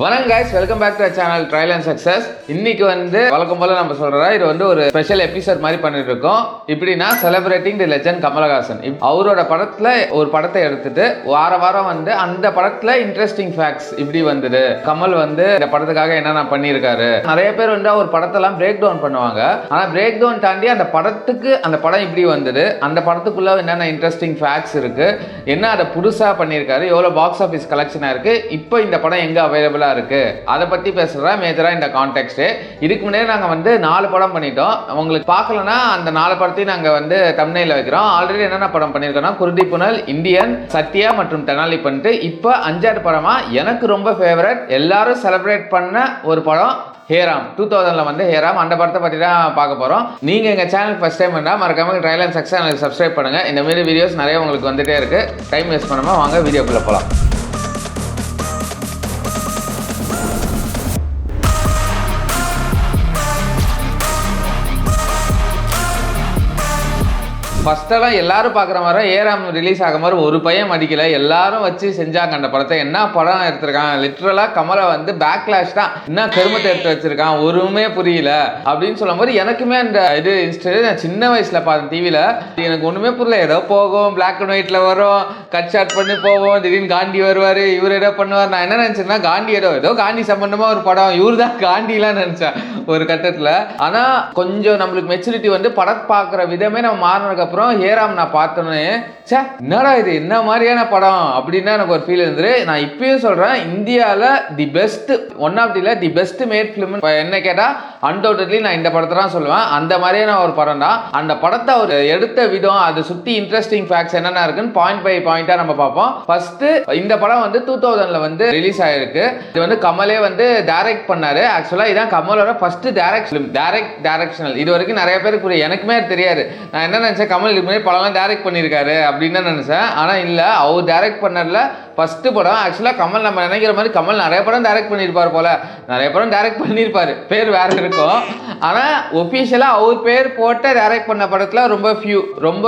வணக்கம் guys, welcome back to channel trial and success. இன்னைக்கு வழக்கம் போல நம்ம சொல்றோம், இது ஒரு ஸ்பெஷல் எபிசோட் மாதிரி பண்ணிட்டு இருக்கோம். இப்படின்னா செலிப்ரேட்டிங் தி லெஜெண்ட் கமலஹாசன். அவரோட படத்துல ஒரு படத்தை எடுத்துட்டு வாரம் அந்த படத்துல இன்ட்ரெஸ்டிங் ஃபேக்ட்ஸ் இப்படி வந்தது, கமல் இந்த படத்துக்காக என்னென்ன பண்ணியிருக்காரு. நிறைய பேர் அவர் படத்தெல்லாம் பிரேக் டவுன் பண்ணுவாங்க. ஆனா பிரேக் டவுன் தாண்டி அந்த படம் இப்படி வந்தது, அந்த படத்துக்குள்ள என்னென்ன இன்ட்ரெஸ்டிங் ஃபேக்ட்ஸ் இருக்கு, என்ன அதை புதுசா பண்ணியிருக்காரு, எவ்வளவு பாக்ஸ் ஆஃபீஸ் கலெக்ஷனா இருக்கு, இப்போ இந்த படம் எங்க அவைலபிள் இருக்கு, அதை பத்தி பேசுறேன் மேஜரா இந்த கான்டெக்ஸ்ட். இதுக்கு முன்னாடி நாங்க 4 படம் பண்ணிட்டோம். உங்களுக்கு பார்க்கலனா அந்த 4 படத்தையும் நாங்க தம்ப்நெயில்ல வைக்கிறோம். ஆல்ரெடி என்னென்ன படம் பண்ணிருக்கோம்னா குருதி புனல், இந்தியன், சத்யா மற்றும் தெனாலி பண்ணிட்டு இப்போ 5வது படமா எனக்கு ரொம்ப ஃபேவரட், எல்லாரும் செலிப்ரேட் பண்ண ஒரு படம் ஹேராம். 2000ல ஹேராம், அந்த படத்தை பற்றி தான் பார்க்க போகிறோம். நீங்கள் எங்கள் சேனல் ஃபஸ்ட் டைம் இருந்தால் மறக்காம ட்ரையல் அண்ட் சக்சஸ் சேனலுக்கு சப்ஸ்கிரைப் பண்ணுங்கள். இந்த மாதிரி வீடியோஸ் நிறைய உங்களுக்கு வந்துட்டே இருக்குது. டைம் வேஸ்ட் பண்ணாமல் வாங்க வீடியோக்குள்ளே போகலாம். ஃபஸ்ட்டெல்லாம் எல்லாரும் பார்க்குற மாதிரி ஏராம் ரிலீஸ் ஆகும் மாதிரி ஒரு பையன் மடிக்கல, எல்லாரும் வச்சு செஞ்சாங்க அந்த படத்தை. என்ன படம் எடுத்திருக்காங்க, லிட்ரலாக கமலை பேக்லாஷ் தான், என்ன கருமத்தை எடுத்து வச்சிருக்கான், ஒருமே புரியல அப்படின்னு சொல்லும் போது எனக்குமே அந்த நான் சின்ன வயசுல பார்த்தேன் டிவியில், எனக்கு ஒன்றுமே புரியல. ஏதோ போகும், பிளாக் அண்ட் ஒயிட்ல வரும், கட் ஷாட் பண்ணி போவோம், திடீர்னு காந்தி வருவார், இவர் ஏதோ பண்ணுவார். நான் என்ன நினச்சேன்னா காந்தி ஏதோ காந்தி சம்பந்தமா ஒரு படம், இவர் தான் காந்திலாம் நினச்சேன் ஒரு கட்டத்தில். ஆனால் கொஞ்சம் நம்மளுக்கு மெச்சூரிட்டி படம் பார்க்குற விதமே நம்ம மாறினதுக்கு அப்புறம் ஹேராம் நான் பார்த்தோன்னே சே என்னடா இது, என்ன மாதிரியான படம் அப்படின்னு எனக்கு ஒரு ஃபீல் இருந்தது. நான் இப்பயும் சொல்றேன், இந்தியாவில் the best, one of the best made film என்ன கேட்டால் அன்டவுட்லி நான் இந்த படத்தை தான் சொல்லுவேன். அந்த மாதிரியான ஒரு படம் தான். அந்த படத்தை அவர் எடுத்த விதம், அதை சுற்றி இன்ட்ரெஸ்டிங் ஃபேக்ட்ஸ் என்னென்ன இருக்குன்னு பாயிண்ட் பை பாயிண்டாக நம்ம பார்ப்போம். ஃபர்ஸ்ட் இந்த படம் 2000ல ரிலீஸ் ஆயிருக்கு. இது கமலே டைரக்ட் பண்ணாரு. ஆக்சுவலாக இதான் கமலோட ஃபர்ஸ்ட் டைரக்ஷனல். இது வரைக்கும் நிறைய பேருக்கு புரியும், எனக்குமே தெரியாது. நான் என்ன நினைச்சேன், கமல் இதுக்கு முன்னாடி படம்லாம் டைரக்ட் பண்ணியிருக்காரு அப்படின்னு தான் நினைச்சேன். ஆனால் இல்லை, அவர் டைரக்ட் பண்ணல ஃபர்ஸ்ட் படம். ஆக்சுவலாக கமல் நம்ம நினைக்கிற மாதிரி கமல் நிறைய படம் டைரக்ட் பண்ணியிருப்பார் போல, நிறைய படம் டைரக்ட் பண்ணியிருப்பாரு, பேர் வேற இருக்கும். ஆனால் ஒஃபிஷியலாக அவர் பேர் போட்ட டைரக்ட் பண்ண படத்தில் ரொம்ப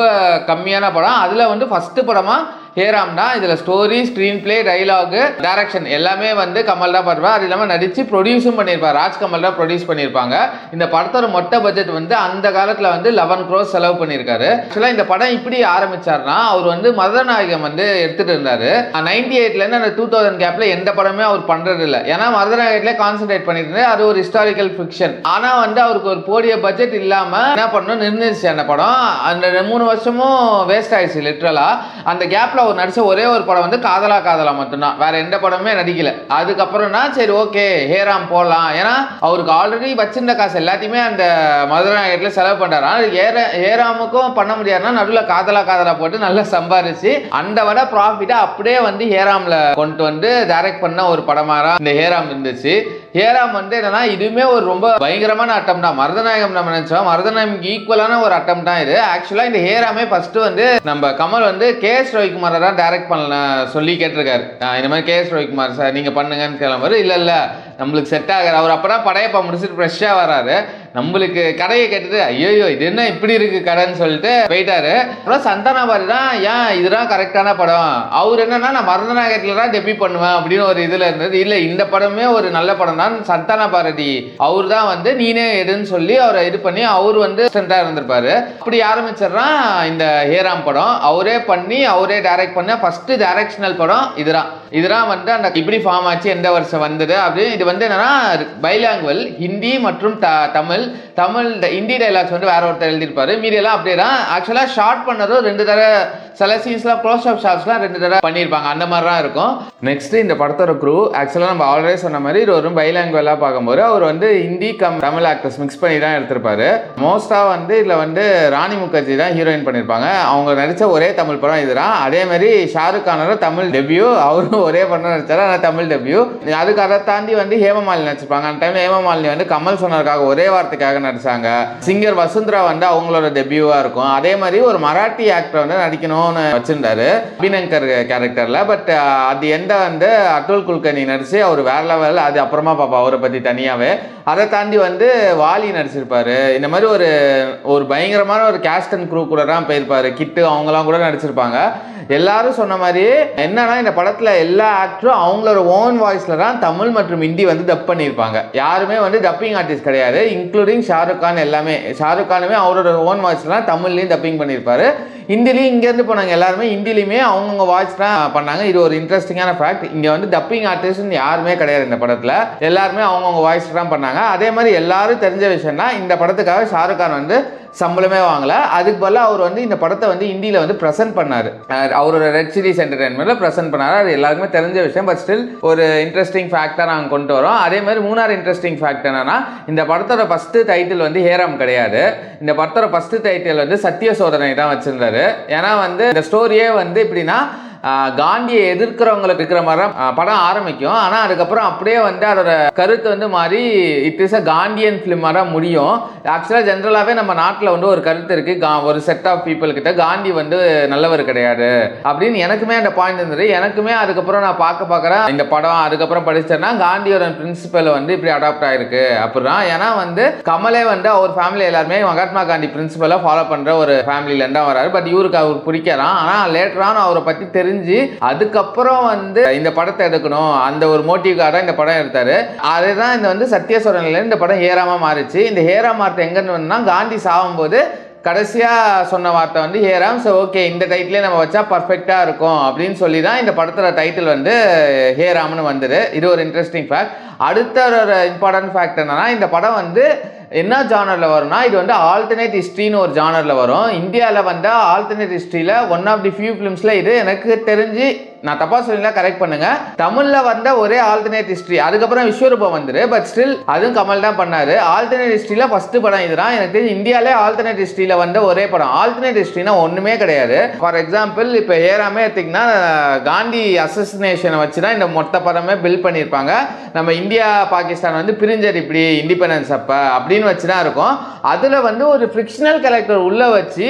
கம்மியான படம். அதில் ஃபர்ஸ்ட் படமாக ஹேராம் தான். இதில் story, screen play, dialogue, direction எல்லாமே கமல் தான் பண்ணுவார். அது இல்லாமல் நடித்து ப்ரொடியூஸும் பண்ணியிருப்பார், ராஜ்கமல் தான் ப்ரொடியூஸ் பண்ணியிருப்பாங்க. இந்த படத்தோட மொத்த பட்ஜெட் அந்த காலத்தில் 11 crore செலவு பண்ணியிருக்காரு. ஆக்சுவலாக இந்த படம் இப்படி ஆரம்பிச்சார்னா, அவர் மருதநாயகம் எடுத்துகிட்டு இருந்தார். 98லேருந்து அந்த 2000 கேப்பில் எந்த படமே அவர் பண்ணுறது இல்லை. ஏன்னா மருதநாயகத்திலே கான்சன்ட்ரேட் பண்ணிட்டு இருந்தார். அது ஒரு ஹிஸ்டாரிக்கல் ஃபிக்ஷன். ஆனால் அவருக்கு ஒரு போடிய பட்ஜெட் இல்லாமல் என்ன பண்ணணும் நிர்ணயிச்சு அந்த படம் அந்த 3 வருஷமும் வேஸ்ட் ஆயிடுச்சு லிட்ரலாக. அந்த கேப்பில் அவர் நடிச்ச ஒரே ஒரு படம் காதலா மட்டும்தான், வேற எந்த படமே நடிக்கல. அதுக்கப்புறம் தான் சரி ஓகே ஹேராம் போடலாம், ஏன்னா அவருக்கு ஆல்ரெடி வச்சிருந்த காசு எல்லாத்தையுமே அந்த மதுரநாயகத்தில் செலவு பண்றாரு. ஹேராமுக்கும் பண்ண முடியாதுன்னா நடுவில் காதலா போட்டு நல்லா சம்பாரிச்சு அந்த விட ப்ராஃபிட்டா அப்படியே ஹேராம்ல கொண்டு டைரக்ட் பண்ண ஒரு படமாரா இந்த ஹேராம் இருந்துச்சு. ஹேராம் என்னன்னா இதுவுமே ஒரு ரொம்ப பயங்கரமான அட்டம் தான். மருதநாயகம் நம்ம நினைச்சோம், மருதநாயகம்க்கு ஈக்குவலான ஒரு அட்டம் தான் இது. ஆக்சுவலா இந்த ஹேராமே ஃபர்ஸ்ட் நம்ம கமல் கே.எஸ். ரவிக்குமார் தான் டைரக்ட் பண்ண சொல்லி கேட்டிருக்காரு. இந்த மாதிரி கே.எஸ். ரவிக்குமார் சார் நீங்க பண்ணுங்கன்னு கிளம்புறாரு. இல்ல நம்மளுக்கு செட் ஆகாது. அவர் அப்பதான் படையப்பா முடிச்சுட்டு ஃப்ரெஷ்ஷா வராரு. நம்மளுக்கு கடையை கேட்டது ஐயோ இது என்ன இப்படி இருக்கு கடைன்னு சொல்லிட்டு போயிட்டாரு. அப்புறம் சந்தான பாரதி தான் ஏன் இதுதான் கரெக்டான படம், அவர் என்னன்னா நான் மருதநாயகத்துல தான் டெபியூட் பண்ணுவேன் அப்படின்னு ஒரு இதுல இருந்தது. இல்ல இந்த படமே ஒரு நல்ல படம் தான், சந்தான பாரதி அவர் தான் நீனே எடுன்னு சொல்லி அவரை இது பண்ணி அவர் ஸ்டண்டா இருந்திருப்பாரு. அப்படி ஆரம்பிச்சிடறான் இந்த ஹேராம் படம். அவரே பண்ணி அவரே டைரக்ட் பண்ண ஃபர்ஸ்ட் டைரக்ஷனல் படம் இதுதான். அந்த இப்படி ஃபார்ம் ஆச்சு, எந்த வருஷம் வந்தது அப்படின்னு. இது என்னன்னா பைலாங்குவல், ஹிந்தி மற்றும் தமிழ் ஹிந்தி டைலாக்ஸ் வேற ஒருத்தர் எழுதியிருப்பாரு, மீதி எல்லாம் அப்படியே தான். ஆக்சுவலா ஷார்ட் பண்ணதும் 2 தடவை, சில சீன்ஸ்லாம் க்ளோஸ் அப் ஷாட்ஸ்லாம் 2 தடவை பண்ணியிருப்பாங்க, அந்த மாதிரி தான் இருக்கும். நெக்ஸ்ட் இந்த படத்தோட க்ரூ ஆக்சுவலாக நம்ம ஆல்ரெடி சொன்ன மாதிரி இது ஒரு பைலாங்குவலாக பார்க்கும்போது அவர் ஹிந்தி தமிழ் ஆக்டர்ஸ் மிக்ஸ் பண்ணி தான் எடுத்திருப்பாரு. மோஸ்ட்டாக இதில் ராணி முகர்ஜி தான் ஹீரோயின் பண்ணியிருப்பாங்க. அவங்க நடித்த ஒரே தமிழ் படம் இதுதான். அதே மாதிரி ஷாருக் கானோட தமிழ் டெபியூ, அவரும் ஒரே படம் நடிச்சாரு, ஆனால் தமிழ் டெபியூ. அதுக்கு அதை தாண்டி ஹேமமாலினி நடிச்சிருப்பாங்க. அந்த டைம்ல ஹேமமாலினி கமல் சொன்னதுக்காக ஒரே வார்த்தைக்காக நடிச்சாங்க. சிங்கர் வசுந்தரா அவங்களோட டெபியூவா இருக்கும். அதே மாதிரி ஒரு மராட்டி ஆக்டர் நடிக்கணும்னு வச்சிருந்தாரு அபிநங்கர் கேரக்டர்ல. பட் அது எந்த அட்டுல் குல்கர்னி நடிச்சு அவர் வேற லெவல். அது அப்புறமா பாப்பா அவரை பத்தி தனியாவே. அதை தாண்டி வாலி நடிச்சிருப்பாரு. இந்த மாதிரி ஒரு பயங்கரமான ஒரு கேஸ்ட் அண்ட் க்ரூ கூட தான் போயிருப்பாரு. கிட்டு அவங்கலாம் கூட நடிச்சிருப்பாங்க. எல்லாரும் சொன்ன மாதிரியே என்னன்னா இந்த படத்துல எல்லா ஆக்டரும் அவங்களோட ஓன் வாய்ஸ்ல தான் தமிழ் மற்றும் ஹிந்தி வந்து டப் பண்ணியிருப்பாங்க. யாருமே வந்து டப்பிங் ஆர்டிஸ்ட் கிடையாது, இன்க்ளூடிங் ஷாருக் கான். எல்லாமே ஷாருக் கானுமே அவரோட ஓன் வாய்ஸ்ல தான் தமிழ்லையும் டப்பிங் பண்ணியிருப்பாரு. ஹிந்திலையும் இங்கேருந்து போனாங்க எல்லாருமே ஹிந்திலையுமே அவங்கவுங்க வாய்ஸ் தான் பண்ணாங்க. இது ஒரு இன்ட்ரெஸ்டிங்கான ஃபேக்ட். இங்கே வந்து டப்பிங் ஆர்டிஸ்ட் யாருமே கிடையாது இந்த படத்தில், எல்லாருமே அவங்கவுங்க வாய்ஸ் தான் பண்ணாங்க. அதே மாதிரி எல்லாரும் தெரிஞ்ச விஷயம்னா இந்த படத்துக்காக ஷாருக் கான் வந்து சம்பளமே வாங்கல. அதுக்கு பதிலாக அவர் வந்து இந்த படத்தை வந்து ஹிந்தியில் வந்து ப்ரெசென்ட் பண்ணார், அவரோட ரெட் சீரிஸ் என்டர்டைன்மெண்ட்ல ப்ரெசென்ட் பண்ணார். அது எல்லாருக்குமே தெரிஞ்ச விஷயம். பட் ஸ்டில் ஒரு இன்ட்ரெஸ்டிங் ஃபேக்டாக நாங்கள் கொண்டு வரோம். அதே மாதிரி மூணாவது இன்ட்ரெஸ்டிங் ஃபேக்ட் என்னன்னா இந்த படத்தோட ஃபர்ஸ்ட் டைட்டில் வந்து ஹேராம் கிடையாது. இந்த படத்தோட ஃபர்ஸ்ட் டைட்டில் வந்து சத்திய சோதனை தான் வச்சிருந்தாரு. ஏன்னா வந்து இந்த ஸ்டோரியே வந்து எப்படின்னா காந்தியை எதிர்க்கிறவங்களுக்கு இருக்கிற மாதிரி படம் ஆரம்பிக்கும். ஆனால் அதுக்கப்புறம் அப்படியே வந்து அதோட கருத்து வந்து மாறி it is a Gandhian film மாதிரி முடியும். ஆக்சுவலாக ஜென்ரலாகவே நம்ம நாட்டில் வந்து ஒரு கருத்து இருக்கு, ஒரு செட் ஆஃப் பீப்புள் கிட்ட காந்தி வந்து நல்லவர் கிடையாது அப்படின்னு எனக்குமே அந்த பாயிண்ட் இருந்தது. எனக்குமே அதுக்கப்புறம் நான் பார்க்குறேன் இந்த படம், அதுக்கப்புறம் படிச்சேன்னா காந்தியோட பிரின்சிபல் வந்து இப்படி அடாப்ட் ஆயிருக்கு அப்படிதான். ஏன்னா வந்து கமலே வந்து அவர் ஃபேமிலி எல்லாருமே மகாத்மா காந்தி பிரின்சிபலை ஃபாலோ பண்ற ஒரு ஃபேமிலில இருந்தா வராரு. பட் இவருக்கு அவர் பிடிக்கிறான். ஆனால் லேட்டரான அவரை பற்றி தெரிஞ்சு அதுக்கப்புறம் வந்து இந்த படத்தை எடுக்கணும் அந்த ஒரு மோட்டிவ்காக இந்த படம் எடுத்தாரு. அதுதான் இந்த வந்து சத்திய சோதனையில இந்த படம் ஹேராமா மாறிச்சு. இந்த ஹேராம் வார்த்தை எங்கன்னு வந்தா காந்தி சாகும் போது கடைசியா சொன்ன வார்த்தை வந்து ஹேராம். ஸோ ஓகே இந்த டைட்டிலே நம்ம வச்சா பர்ஃபெக்டா இருக்கும் அப்படின்னு சொல்லி தான் இந்த படத்தோட டைட்டில் வந்து ஹேராம்னு வந்தது. இது ஒரு இன்ட்ரெஸ்டிங் ஃபேக்ட். அடுத்த ஒரு இம்பார்ட்டன்ட் ஃபேக்ட் என்னன்னா இந்த படம் வந்து என்ன ஜானரில் வரும்னா இது வந்து ஆல்டர்னேட் ஹிஸ்ட்ரின்னு ஒரு ஜானரில் வரும். இந்தியாவில் வந்து ஆல்டர்னேட் ஹிஸ்ட்ரியில் ஒன் ஆஃப் தி ஃபியூ ஃபிலிம்ஸில் இது எனக்கு தெரிஞ்சு, நான் தப்பா சொல்லிங்களா கரெக்ட் பண்ணுங்க, தமிழ்ல வந்த ஒரே ஆல்டர்னேட் ஹிஸ்ட்ரி. அதுக்கப்புறம் விஸ்வரூபம் வந்துரு, பட் ஸ்டில் அதுவும் கமல் தான் பண்ணாரு. ஆல்டர்னேட் ஹிஸ்ட்ரியில ஃபர்ஸ்ட் படம் இதுதான். எனக்கு தெரிஞ்சு இந்தியாவிலே ஆல்டர்னேட் ஹிஸ்ட்ரியில வந்த ஒரே படம். ஆல்டர்னேட் ஹிஸ்ட்ரினா ஒண்ணுமே கிடையாது. ஃபார் எக்ஸாம்பிள் இப்போ ஏறாமே எடுத்தீங்கன்னா காந்தி அசசினேஷனை வச்சு தான் இந்த மொத்த படமே பில்ட் பண்ணியிருப்பாங்க. நம்ம இந்தியா பாகிஸ்தான் வந்து பிரிஞ்சது இப்படி இண்டிபெண்டன்ஸ் அப்படின்னு வச்சு தான் இருக்கும். அதுல வந்து ஒரு ஃபிக்ஷனல் கேரக்டர் உள்ள வச்சு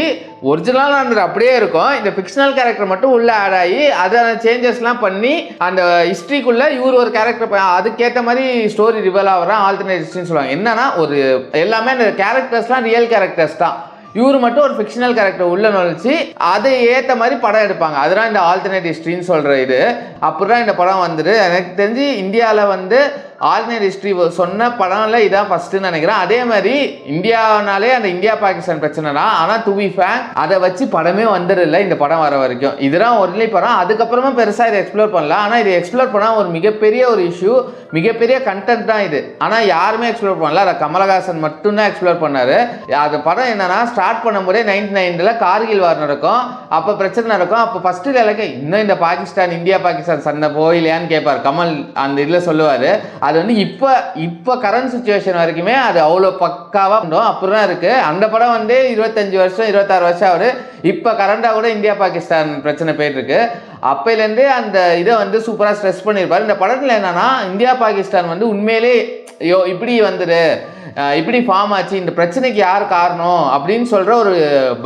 ஒரிஜினலாக அப்படியே இருக்கும், இந்த ஃபிக்ஷனல் கேரக்டர் மட்டும் உள்ள ஆட் ஆகி அதை சேஞ்சஸ்லாம் பண்ணி அந்த ஹிஸ்ட்ரிக்குள்ள இவர் ஒரு கேரக்டர் அதுக்கேற்ற மாதிரி ஸ்டோரி ரிவல் ஆகிறான். ஆல்டர்னேட் ஹிஸ்ட்ரின்னு சொல்லுவாங்க. என்னன்னா ஒரு எல்லாமே அந்த கேரக்டர்ஸ்லாம் ரியல் கேரக்டர்ஸ் தான், இவர் மட்டும் ஒரு ஃபிக்ஷனல் கேரக்டர் உள்ள நுழைச்சி அதை ஏற்ற மாதிரி படம் எடுப்பாங்க. அதுதான் இந்த ஆல்டர்னேட் ஹிஸ்ட்ரின்னு சொல்ற இது. அப்படிதான் இந்த படம் வந்துட்டு எனக்கு தெரிஞ்சு இந்தியாவில் வந்து ஆல்டர்னேட் ஹிஸ்ட்ரி சொன்ன படம்ல இதான் ஃபர்ஸ்ட்னு நினைக்கிறேன். அதே மாதிரி இந்தியானாலே அந்த இந்தியா பாகிஸ்தான் பிரச்சனை தான். ஆனால் டு பி ஃபேர் அதை வச்சு படமே வந்துடல இந்த படம் வர வரைக்கும். இதுதான் ஒன்லி படம். அதுக்கப்புறமா பெருசாக இதை எக்ஸ்ப்ளோர் பண்ணலாம். ஆனால் இது எக்ஸ்ப்ளோர் பண்ணால் ஒரு மிகப்பெரிய ஒரு இஷ்யூ, மிகப்பெரிய கண்டென்ட் தான் இது. ஆனால் யாருமே எக்ஸ்ப்ளோர் பண்ணல, அதை கமலஹாசன் மட்டும்தான் எக்ஸ்ப்ளோர் பண்ணாரு. அது படம் என்னன்னா ஸ்டார்ட் பண்ணும்போதே 99ல் கார்கில் வார் நடக்கும், அப்போ பிரச்சனை நடக்கும். அப்போ ஃபர்ஸ்ட் இலக்கு இன்னும் இந்த பாகிஸ்தான் இந்தியா பாகிஸ்தான் சண்டை போயிலையான்னு கேட்பார் கமல். அந்த இதில் சொல்லுவார். அது வந்து இப்போ கரண்ட் சுச்சுவேஷன் வரைக்குமே அது அவ்வளோ பக்காவாக பண்ணும். அப்படிதான் இருக்கு. அந்த படம் வந்து 25 வருஷம் 26 வருஷம் ஆகுது. இப்போ கரண்டாக கூட இந்தியா பாகிஸ்தான் பிரச்சனை போயிட்டு இருக்கு. அப்பையிலேருந்து அந்த இதை வந்து சூப்பராக ஸ்ட்ரெஸ் பண்ணியிருப்பார். இந்த படத்தில் என்னன்னா இந்தியா பாகிஸ்தான் வந்து உண்மையிலே இப்படி வந்துடு, இப்படி ஃபார்ம் ஆச்சு, இந்த பிரச்சனைக்கு யார் காரணம் அப்படின்னு சொல்ற ஒரு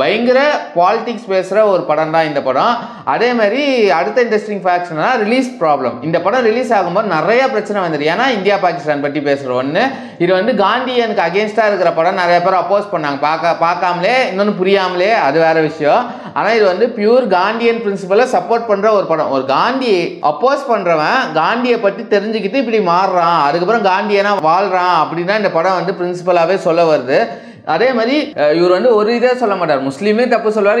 பயங்கர பாலிடிக்ஸ் பேசுற ஒரு படம் தான் இந்த படம். அதே மாதிரி அடுத்த இன்ட்ரெஸ்டிங் ஃபேக்ட்ஸ்னா ரிலீஸ் ப்ராப்ளம். இந்த படம் ரிலீஸ் ஆகும்போது நிறைய பிரச்சனை வந்துரு. ஏன்னா இந்தியா பாகிஸ்தான் பற்றி பேசுற ஒன்று, இது வந்து காந்தியனுக்கு அகேன்ஸ்டா இருக்கிற படம். நிறைய பேர் அப்போஸ் பண்ணாங்க, பார்க்காமலே இன்னொன்று புரியாமலே, அது வேற விஷயம். ஆனால் இது வந்து பியூர் காந்தியன் பிரின்சிபலை சப்போர்ட் பண்ற ஒரு படம். ஒரு காந்தி அப்போஸ் பண்றவன் காந்தியை பற்றி தெரிஞ்சுக்கிட்டு இப்படி மாறுறான், அதுக்கப்புறம் காந்தியனா வாழ்றான் அப்படின்னா இந்த படம் வந்து பிரின்சிபலாவே சொல்ல வருது. அதே மாதிரி இவர் வந்து ஒரு இதே சொல்ல மாட்டார், முஸ்லீமே தப்பு சொல்லுவார்,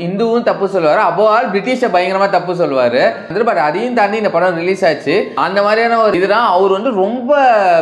இந்துவும் தப்பு சொல்லுவார், அபோவால் பிரிட்டிஷை பயங்கரமா தப்பு சொல்லுவார். பட் அதையும் தாண்டி இந்த படம் ரிலீஸ் ஆச்சு. அந்த மாதிரியான ஒரு இதுதான் அவர் வந்து ரொம்ப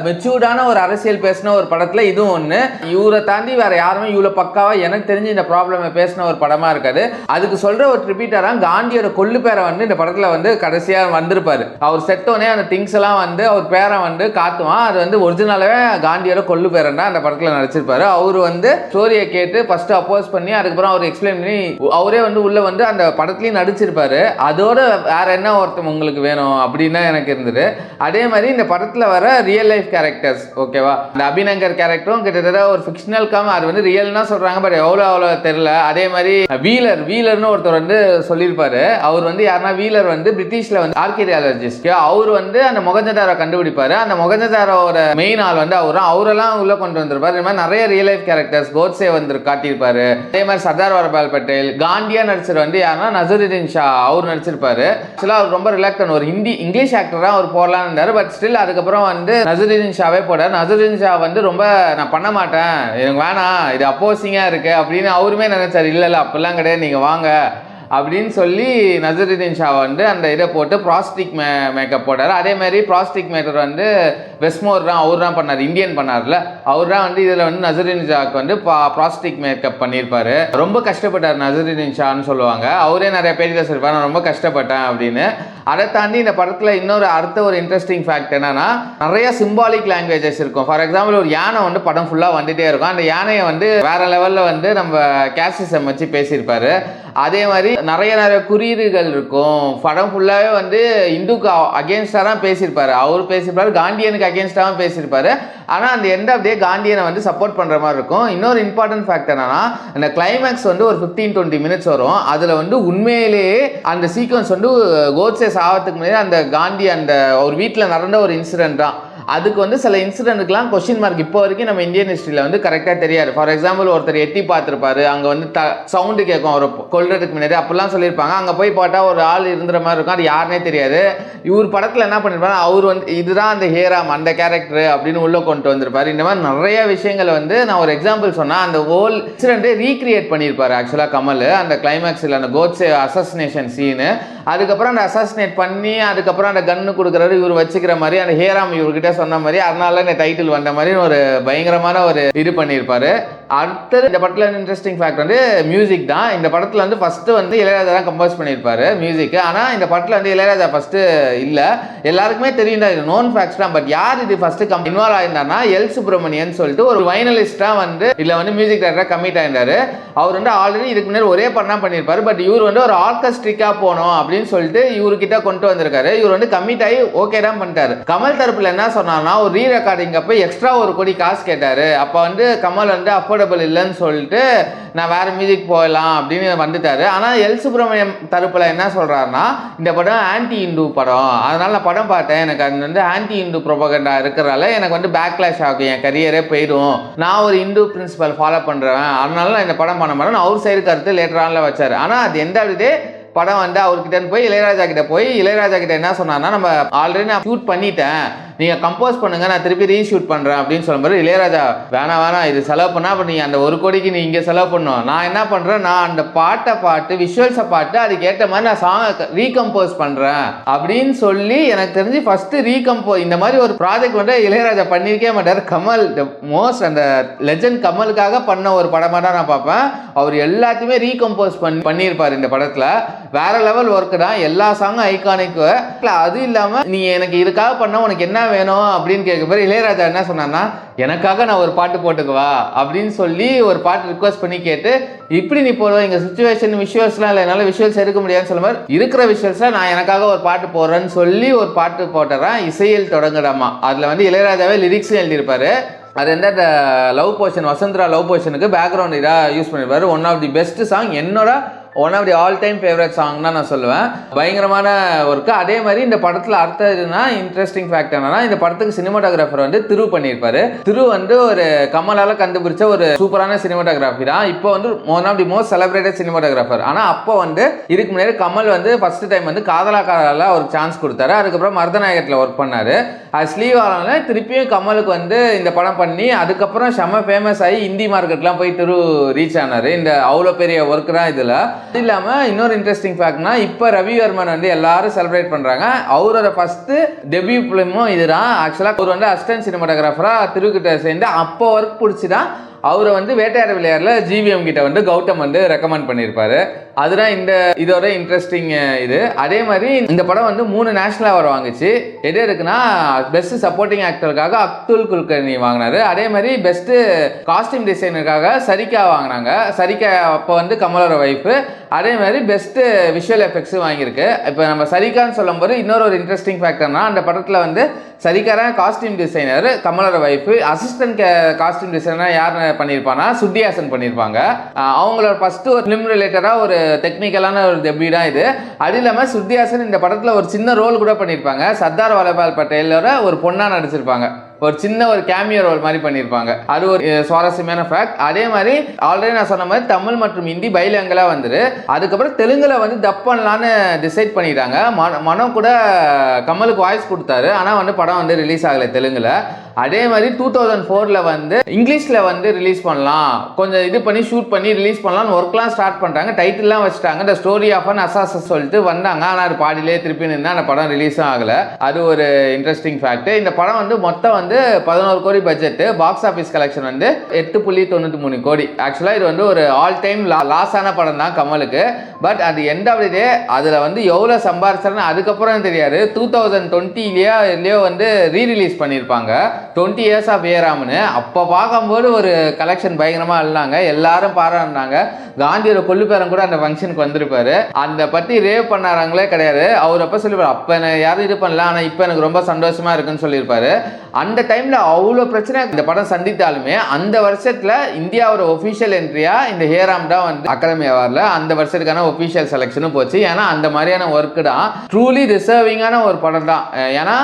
மெச்சூர்டான ஒரு அரசியல் பேசின ஒரு படத்துல இதுவும் ஒன்று. இவரை தாண்டி வேற யாருமே இவ்வளவு பக்காவா எனக்கு தெரிஞ்சு இந்த ப்ராப்ளமை பேசின ஒரு படமா இருக்காது. அதுக்கு சொல்ற ஒரு ட்ரிபியூட்டரா காந்தியோட கொள்ளு பேரை வந்து இந்த படத்துல வந்து கடைசியா வந்திருப்பாரு. அவர் செட்டோனே அந்த திங்ஸ் எல்லாம் வந்து அவர் பேரை வந்து காட்டுவான். அது வந்து ஒரிஜினலாவே காந்தியோட கொள்ளு பேரன் தான் அந்த படத்துல நடிச்சிருப்பாரு. அவர் வந்து ஸ்டோரியை கேட்டு ஃபர்ஸ்ட் அப்போஸ் பண்ணி அதுக்கப்புறம் அவர் எக்ஸ்பிளைன் பண்ணி அவரே வந்து உள்ள வந்து அந்த படத்துலயும் நடிச்சிருப்பாரு. அதோட வேற என்ன ஒருத்தம் உங்களுக்கு வேணும் அப்படின்னா எனக்கு இருந்தது. அதே மாதிரி இந்த படத்துல வர ரியல் லைஃப் கேரக்டர்ஸ் ஓகேவா, இந்த அபிநங்கர் கேரக்டரும் கிட்டத்தட்ட ஒரு ஃபிக்ஷனல் கம், அது வந்து ரியல்னா சொல்றாங்க, பட் எவ்வளோ தெரியல. அதே மாதிரி வீலர்னு ஒருத்தர் வந்து சொல்லியிருப்பாரு. அவர் வந்து யாருன்னா வீலர் வந்து பிரிட்டிஷ்ல வந்து ஆர்கியாலஜிஸ்ட். அவர் வந்து அந்த மொகஞ்சதாரோ கண்டுபிடிப்பாரு. அந்த மொகஞ்சதாரோட மெயின் ஆள் வந்து அவரெல்லாம் உள்ள கொண்டு வந்திருப்பாரு. இந்த மாதிரி நிறைய ரியல் லைஃப் கேரக்டர்ஸ் கோட்ஸே வந்து காட்டியிருப்பாரு. அதே மாதிரி சர்தார் வல்லபாய் பட்டேல், காந்தியா நடிச்சர் வந்து யாருன்னா நசருதீன் ஷா அவர் நடிச்சிருப்பாரு. ஆக்சுவலாக அவர் ரொம்ப ரிலாக்டன், ஒரு இங்கிலீஷ் ஆக்டரா அவர் போடலான்னு இருந்தாரு. பட் ஸ்டில் அதுக்கப்புறம் வந்து நசருதீன் ஷாவே போடார். நசருதீன் ஷா வந்து ரொம்ப நான் பண்ண மாட்டேன், எனக்கு வேணாம், இது அப்போசிங்கா இருக்கு அப்படின்னு அவருமே நினைச்சாரு. இல்ல அப்படிலாம் கிடையாது, நீங்க வாங்க அப்படின்னு சொல்லி நசருதீன் ஷா வந்து அந்த இதை போட்டு ப்ராஸ்டிக் மேக்கப் போட்டார். அதே மாதிரி ப்ராஸ்டிக் மேக்கர் வந்து வெஸ்மோர் தான், அவர் தான் பண்ணார், இந்தியன் பண்ணார்ல, அவர் தான் வந்து இதில் வந்து நசருதீன் ஷாக்கு வந்து ப்ராஸ்டிக் மேக்கப் பண்ணியிருப்பாரு. ரொம்ப கஷ்டப்பட்டார் நசருதீன் ஷான்னு சொல்லுவாங்க. அவரே நிறைய பேருக்கு சொல்லியிருப்பார் நான் ரொம்ப கஷ்டப்பட்டேன் அப்படின்னு. அதை தாண்டி இந்த படத்தில் இன்னொரு அடுத்த ஒரு இன்ட்ரெஸ்டிங் ஃபேக்ட் என்னன்னா, நிறைய சிம்பாலிக் லாங்குவேஜஸ் இருக்கும். ஃபார் எக்ஸாம்பிள் ஒரு யானை வந்து படம் ஃபுல்லாக வந்துட்டே இருக்கும். அந்த யானையை வந்து வேற லெவலில் வந்து நம்ம கேஸ்டிசம் வச்சு பேசியிருப்பாரு. அதே மாதிரி நிறைய குறியீடுகள் இருக்கும். படம் ஃபுல்லாகவே வந்து இந்துக்கு அகேன்ஸ்டாக தான் பேசியிருப்பாரு. அவர் பேசியிருப்பாரு, காந்தியனுக்கு அகேன்ஸ்டாகவும் பேசியிருப்பாரு. ஆனால் அந்த எண்ட் ஆஃப் டே காந்தியனை வந்து சப்போர்ட் பண்ணுற மாதிரி இருக்கும். இன்னொரு இம்பார்ட்டன்ட் ஃபேக்ட் என்னன்னா, அந்த கிளைமேக்ஸ் வந்து ஒரு 15-20 மினிட்ஸ் வரும். அதில் வந்து உண்மையிலேயே அந்த சீக்வன்ஸ் வந்து கோட்ஸே சாவத்துக்கு முன்னாடி அந்த காந்தி அந்த ஒரு வீட்டில் நடந்த ஒரு இன்சிடென்ட் தான். அதுக்கு வந்து சில இன்சிடென்ட்டுக்கெலாம் கொஸ்டின் மார்க் இப்போ வரைக்கும் நம்ம இந்தியன் ஹிஸ்ட்ரியில் வந்து கரெக்டாக தெரியாது. ஃபார் எக்ஸாம்பிள் ஒருத்தர் எட்டி பார்த்துருப்பாரு, அங்கே வந்து சவுண்டு கேட்கும் அவர் கொல்றதுக்கு முன்னாடி, அப்படிலாம் சொல்லியிருப்பாங்க. அங்கே போய் பார்த்தா ஒரு ஆள் இருந்துற மாதிரி இருக்கும், அது யாருனே தெரியாது. இவர் படத்தில் என்ன பண்ணியிருப்பாரு, அவர் வந்து இதுதான் அந்த ஹேராம் அந்த கேரக்டர் அப்படின்னு உள்ளே கொண்டு வந்திருப்பாரு. இந்த மாதிரி நிறைய விஷயங்களை வந்து நான் ஒரு எக்ஸாம்பிள் சொன்னால் அந்த ஹோல் இன்சிடென்ட்டை ரீக்ரியேட் பண்ணியிருப்பாரு ஆக்சுவலாக கமல். அந்த கிளைமேக்ஸில் அந்த கோட்ஸே அசாசினேஷன் சீனு, அதுக்கப்புறம் அந்த அசாசினேட் பண்ணி அதுக்கப்புறம் அந்த கன்னு கொடுக்குறாரு, இவர் வச்சுக்கிற மாதிரி அந்த ஹேராம் இவர்கிட்ட சொன்ன மாதிரி, அதனால இந்த டைட்டில் வந்த மாதிரி ஒரு பயங்கரமான ஒரு இது பண்ணியிருப்பாரு. அடுத்தது இந்த படத்தில் இன்ட்ரெஸ்டிங் ஃபேக்ட் வந்து மியூசிக் தான். இந்த படத்தில் வந்து ஃபர்ஸ்ட் வந்து இளையராஜா தான் கம்போஸ் பண்ணியிருப்பாரு மியூசிக். ஆனால் இந்த படத்தில் வந்து இளையராஜா ஃபர்ஸ்ட் இல்லை, எல்லாருக்குமே தெரியும் தான், இது நோன் ஃபேக்ட்ஸ் தான். பட் யார் இது ஃபர்ஸ்ட் இன்வால்வ் ஆயிருந்தாருன்னா எல் சுப்ரமணியன் சொல்லிட்டு ஒரு வைனலிஸ்டா வந்து இதில் வந்து மியூசிக் டைரக்டராக கமிட் ஆயிருந்தாரு. அவர் வந்து ஆல்ரெடி இதுக்கு முன்னாடி ஒரே படம் தான் பண்ணியிருப்பாரு. பட் இவர் வந்து ஒரு ஆர்கெஸ்ட்ரிக்கா போனோம் அப்படின்னு சொல்லிட்டு இவர்கிட்ட கொண்டு வந்திருக்காரு. இவர் வந்து கமிட் ஆகி ஓகே தான் பண்ணிட்டாரு. கமல் தரப்புல என்ன சொன்னார்னா, ஒரு ரீ ரெக்கார்டிங் அப்போ எக்ஸ்ட்ரா 1 கோடி காசு கேட்டாரு. அப்போ வந்து கமல் வந்து அஃபோர்டபிள் இல்லைன்னு சொல்லிட்டு நான் வேற மியூசிக் போயிடலாம் அப்படின்னு வந்துட்டாரு. ஆனால் எல் சுப்ரமணியம் தரப்புல என்ன சொல்றாருன்னா, இந்த படம் ஆன்டி இந்து படம், அதனால நான் படம் பார்த்தேன், எனக்கு அது வந்து ஆன்டி இந்து ப்ரொபகண்டா இருக்கிறதால எனக்கு வந்து பேக்லாஷ் ஆகும், என் கரியரே போயிடும், நான் ஒரு இந்து பிரின்சிபல் ஃபாலோ பண்றேன், அதனால நான் இந்த படம் பண்ண மாட்டேன் அவர் சைடு கருத்து லேட்டரான வச்சாரு. ஆனால் அது எந்த ஆகுது படம் வந்து அவர்கிட்ட போய் இளையராஜா கிட்ட என்ன சொன்னார்னா, நம்ம ஆல்ரெடி நான் ஷூட் பண்ணிட்டேன், நீங்க கம்போஸ் பண்ணுங்க, நான் திருப்பி ரீஷூட் பண்றேன் அப்படின்னு சொல்லும்போது இளையராஜா வேணாம் இது செலவு பண்ணா அப்ப நீங்க அந்த 1 கோடிக்கு நீ இங்க செலவு பண்ணும், நான் என்ன பண்றேன், நான் அந்த பாட்டு விஷுவல்ஸை பாட்டு அதுக்கு ஏற்ற மாதிரி நான் சாங் ரீகம்போஸ் பண்றேன் அப்படின்னு சொல்லி, எனக்கு தெரிஞ்சு ஃபர்ஸ்ட் ரீகம்போஸ் இந்த மாதிரி ஒரு ப்ராஜெக்ட் வந்து இளையராஜா பண்ணிருக்கே மாட்டார். கமல் மோஸ்ட் அந்த லெஜண்ட் கமலுக்காக பண்ண ஒரு படமா தான் நான் பார்ப்பேன். அவர் எல்லாத்தையுமே ரீகம்போஸ் பண்ணியிருப்பார் இந்த படத்துல. வேற லெவல் ஒர்க் தான், எல்லா சாங்கும் ஐகானிக். அது இல்லாம நீ எனக்கு இதுக்காக பண்ண உனக்கு என்ன வேணும் அப்படின்னு கேட்க போய் இளையராஜா என்ன சொன்னான்னா, எனக்காக நான் ஒரு பாட்டு போட்டுக்குவா அப்படின்னு சொல்லி ஒரு பாட்டு ரிக்வஸ்ட் பண்ணி கேட்டு, இப்படி நீ போடுவ இங்க சிச்சுவேஷன் விஷுவல்ஸ்லாம் இல்லை, என்னால் விஷுவல்ஸ் எடுக்க முடியாதுன்னு சொல்ல மாதிரி இருக்கிற விஷுவல்ஸ்ல நான் எனக்காக ஒரு பாட்டு போடுறேன்னு சொல்லி ஒரு பாட்டு போட்டுறேன், இசையில் தொடங்குடாமா. அதுல வந்து இளையராஜாவே லிரிக்ஸும் எழுதியிருப்பாரு. அது வந்து அந்த லவ் போர்ஷன், வசந்தரா லவ் போர்ஷனுக்கு பேக்ரவுண்ட் இதாக யூஸ் பண்ணியிருப்பாரு. One of the best song, என்னோட one of the all time favourite song தான் நான் சொல்லுவேன். பயங்கரமான ஒர்க்கு. அதே மாதிரி இந்த படத்தில் அடுத்த இதுனா இன்ட்ரெஸ்டிங் ஃபேக்ட் என்னன்னா, இந்த படத்துக்கு சினிமாட்டோகிராஃபர் வந்து திரு பண்ணியிருப்பாரு. திரு வந்து ஒரு கமலால் கண்டுபிடிச்ச ஒரு சூப்பரான சினிமாட்டோகிராஃபி தான். இப்போ வந்து one of the most celebrated cinematographer. ஆனால் அப்போ வந்து இதுக்கு முன்னாடி கமல் வந்து ஃபர்ஸ்ட் டைம் வந்து காதலாக்காரால ஒரு சான்ஸ் கொடுத்தாரு. அதுக்கப்புறம் மருதநாயகத்தில் ஒர்க் பண்ணாரு. அது ஸ்லீவ் ஆனால திருப்பியும் கமலுக்கு வந்து இந்த படம் பண்ணி அதுக்கப்புறம் செம்ம ஃபேமஸ் ஆகி இந்தி மார்க்கெட்லாம் போய் திரு ரீச் ஆனாரு. இந்த அவ்வளோ பெரிய ஒர்க் தான் இதில். அது இல்லாமல் இன்னொரு இன்ட்ரெஸ்டிங் ஃபேக்ட்னா, இப்போ ரவி வர்மன் வந்து எல்லாரும் செலிப்ரேட் பண்ணுறாங்க. அவரோட ஃபர்ஸ்ட் டெபியூ ஃபிலிமும் இதுதான். ஆக்சுவலாக அவர் வந்து அசிஸ்டன்ட் சினிமாட்டோகிராஃபராக திருக்கிட்ட சேர்ந்து அப்போ ஒர்க் பிடிச்சி தான் அவரை வந்து வேட்டையாட விளையாடல ஜிவிஎம் கிட்ட வந்து கௌதம் வந்து ரெக்கமெண்ட் பண்ணியிருப்பாரு. அதுதான் இந்த இதோட இன்ட்ரெஸ்டிங் இது. அதே மாதிரி இந்த படம் வந்து 3 நேஷனல் அவார்டு வாங்குச்சு. எது இருக்குன்னா, பெஸ்ட் சப்போர்ட்டிங் ஆக்டருக்காக அப்துல் குல்கர்னி வாங்கினாரு. அதே மாதிரி பெஸ்ட் காஸ்டியூம் டிசைனருக்காக சரிகா வாங்கினாங்க. சரிகா அப்போ வந்து கமலோட வைஃப். அதே மாதிரி பெஸ்ட் விஷுவல் எஃபெக்ட்ஸும் வாங்கியிருக்கு. இப்போ நம்ம சரிகான்னு சொல்லும்போது இன்னொரு ஒரு இன்ட்ரெஸ்டிங் ஃபேக்டர்னா, அந்த படத்தில் வந்து சரிகாரா காஸ்டியூம் டிசைனர், கமலோட வைஃப். அசிஸ்டன்ட் காஸ்டியூம் டிசைனர் யார் பண்ணியிருப்பாங்கன்னா சுத்தியாசன் பண்ணியிருப்பாங்க. அவங்களோட ஃபர்ஸ்ட் ஒரு ஃபிலிம் ரிலேட்டடாக ஒரு டெக்னிக்கலான ஒரு டெபியூ தான் இது. அது இல்லாமல் ஸ்ருதி ஹாசன் இந்த படத்தில் ஒரு சின்ன ரோல் கூட பண்ணியிருப்பாங்க. சர்தார் வல்லபாய் பட்டேலோட ஒரு பொண்ணாக நடிச்சிருப்பாங்க. ஒரு சின்ன ஒரு கேமியோ ரோல் மாதிரி பண்ணியிருப்பாங்க. அது ஒரு சுவாரஸ்யமான ஃபேக்ட். அதே மாதிரி ஆல்ரெடி நான் சொன்ன மாதிரி தமிழ் மற்றும் ஹிந்தி பைலாங்கலாக வந்துரு. அதுக்கப்புறம் தெலுங்குல வந்து டப் பண்ணலான்னு டிசைட் பண்ணிட்டாங்க. மனோ கூட கமலுக்கு வாய்ஸ் கொடுத்தாரு. ஆனால் வந்து படம் வந்து ரிலீஸ் ஆகலை தெலுங்குல. அதே மாதிரி 2004 வந்து இங்கிலீஷில் வந்து ரிலீஸ் பண்ணலாம், கொஞ்சம் இது பண்ணி ஷூட் பண்ணி ரிலீஸ் பண்ணலாம்னு ஒர்க்லாம் ஸ்டார்ட் பண்ணுறாங்க. டைட்டில்லாம் வச்சுட்டாங்க, த ஸ்டோரி ஆஃப் அன் அசாசஸ் சொல்லிட்டு வந்தாங்க. ஆனால் அது பாடியிலே திருப்பி நின்று அந்த படம் ரிலீஸும் ஆகலை. அது ஒரு இன்ட்ரெஸ்டிங் ஃபேக்ட். இந்த படம் வந்து மொத்தம் வந்து 11 கோடி பட்ஜெட், பாக்ஸ் ஆஃபீஸ் கலெக்ஷன் வந்து 8.93 கோடி. ஆக்சுவலாக இது வந்து ஒரு ஆல் டைம் லாஸான படம் தான் கமலுக்கு. பட் அது எண்ட் ஆஃப் தி டே அதில் வந்து எவ்வளோ சம்பாரிச்சாருன்னு அதுக்கப்புறம் தெரியாது. 2020 வந்து ரீரிலீஸ் பண்ணியிருப்பாங்க 20 years ஆஃப் ஏராம்னு. அப்போ பார்க்கும்போது ஒரு கலெக்ஷன் பயங்கரமாக இருந்தாங்க, எல்லாரும் பாராட்டினாங்க. காந்தியோட கொள்ளுப்பேரன் கூட அந்த ஃபங்க்ஷனுக்கு வந்திருப்பாரு. அந்த பற்றி ரேவ் பண்ணாராங்களே கிடையாது. அவர் அப்போ சொல்லியிருப்பார், அப்போ எனக்கு யாரும் இது பண்ணல, ஆனால் இப்போ எனக்கு ரொம்ப சந்தோஷமா இருக்குன்னு சொல்லியிருப்பாரு. அந்த டைமில் அவ்வளோ பிரச்சனை இந்த படம் சந்தித்தாலுமே அந்த வருஷத்தில் இந்தியாவோட ஒஃபிஷியல் என்ட்ரியாக இந்த ஹேராம் தான் வந்து அகாடமி அவார்டில் அந்த வருஷத்துக்கான ஒஃபிஷியல் செலெக்ஷனும் போச்சு. ஏன்னா அந்த மாதிரியான ஒர்க்கு தான் ட்ரூலி ரிசர்விங்கான ஒரு படம் தான். ஏன்னா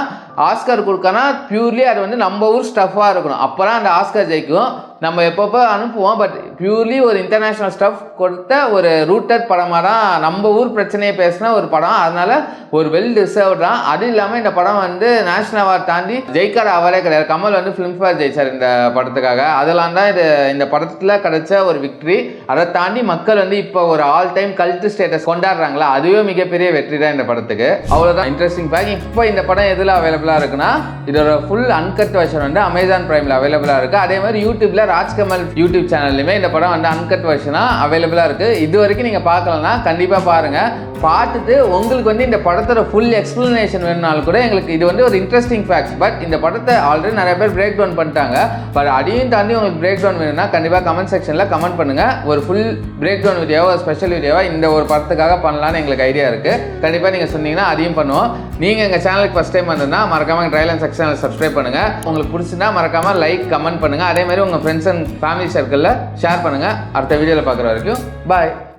ஆஸ்கர் கொடுக்கனா பியூர்லி அது வந்து நம்ம ஊர் ஸ்டஃபாக இருக்கணும், அப்போ தான் அந்த ஆஸ்கர் ஜெயிக்கும். நம்ம எப்பப்போ அனுப்புவோம், பட் பியூர்லி ஒரு இன்டர்நேஷ்னல் ஸ்டஃப் கொடுத்த ஒரு ரூட்டட் படமாக தான், நம்ம ஊர் பிரச்சனையை பேசின ஒரு படம். அதனால ஒரு வெல் டிசர்வ் தான். அது இல்லாமல் இந்த படம் வந்து நேஷனல் அவார்ட் தாண்டி ஜெயிக்காத அவார்டே கிடையாது. கமல் வந்து ஃபிலிம்ஃபேர் ஜெயிச்சார் இந்த படத்துக்காக. அதெல்லாம் தான் இந்த படத்தில் கிடைச்ச ஒரு விக்ட்ரி. அதை தாண்டி மக்கள் வந்து இப்போ ஒரு ஆல் டைம் கல்ட் ஸ்டேட்டஸ் கொண்டாடுறாங்களா, அதுவே மிகப்பெரிய வெற்றி தான் இந்த படத்துக்கு. அவ்வளோதான் இன்ட்ரெஸ்டிங் ஃபேக்ட். இப்போ இந்த படம் எதில் அவைலபிளாக இருக்குன்னா, இதோட ஃபுல் அன்கட் வெர்ஷன் வந்து அமேசான் பிரைமில் அவைலபிளாக இருக்குது. அதே மாதிரி யூடியூப்ல ராஜ்கமல் யூடியூப் சேனல்லையுமே இந்த படம் வந்து அன்கட் வெர்ஷனாக அவைலபிளாக இருக்குது. இது வரைக்கும் நீங்கள் பார்க்கலன்னா கண்டிப்பாக பாருங்கள். பார்த்துட்டு உங்களுக்கு வந்து இந்த படத்தோட ஃபுல் எக்ஸ்பிளனேஷன் வேணுனாலும் கூட எங்களுக்கு இது வந்து ஒரு இன்ட்ரெஸ்டிங் ஃபேக்ட்ஸ். பட் இந்த படத்தை ஆல்ரெடி நிறைய பேர் பிரேக் டவுன் பண்ணிட்டாங்க. பட் அதையும் தாண்டி உங்களுக்கு பிரேக் டவுன் வேணும்னா கண்டிப்பாக கமெண்ட் செக்ஷனில் கமெண்ட் பண்ணுங்கள். ஒரு ஃபுல் பிரேக் டவுன் வீடியோவோ ஒரு ஸ்பெஷல் வீடியோவோ இந்த ஒரு படத்துக்காக பண்ணலான்னு எங்களுக்கு ஐடியா இருக்குது. கண்டிப்பாக நீங்கள் சொன்னீங்கன்னா அதையும் பண்ணுவோம். நீங்கள் எங்கள் சேனலுக்கு ஃபஸ்ட் டைம் வந்ததுன்னா மறக்காமல் ட்ரைலன் செக்ஷனில் சப்ஸ்கிரைப் பண்ணுங்கள். உங்களுக்கு பிடிச்சிருந்தா மறக்காமல் லைக் கமெண்ட் பண்ணுங்கள். அதே மாதிரி உங்கள் ஃப்ரெண்ட்ஸ் அண்ட் ஃபேமிலி சர்க்கிளில் ஷேர் பண்ணுங்கள். அடுத்த வீடியோவில் பார்க்குற வரைக்கும் பாய்.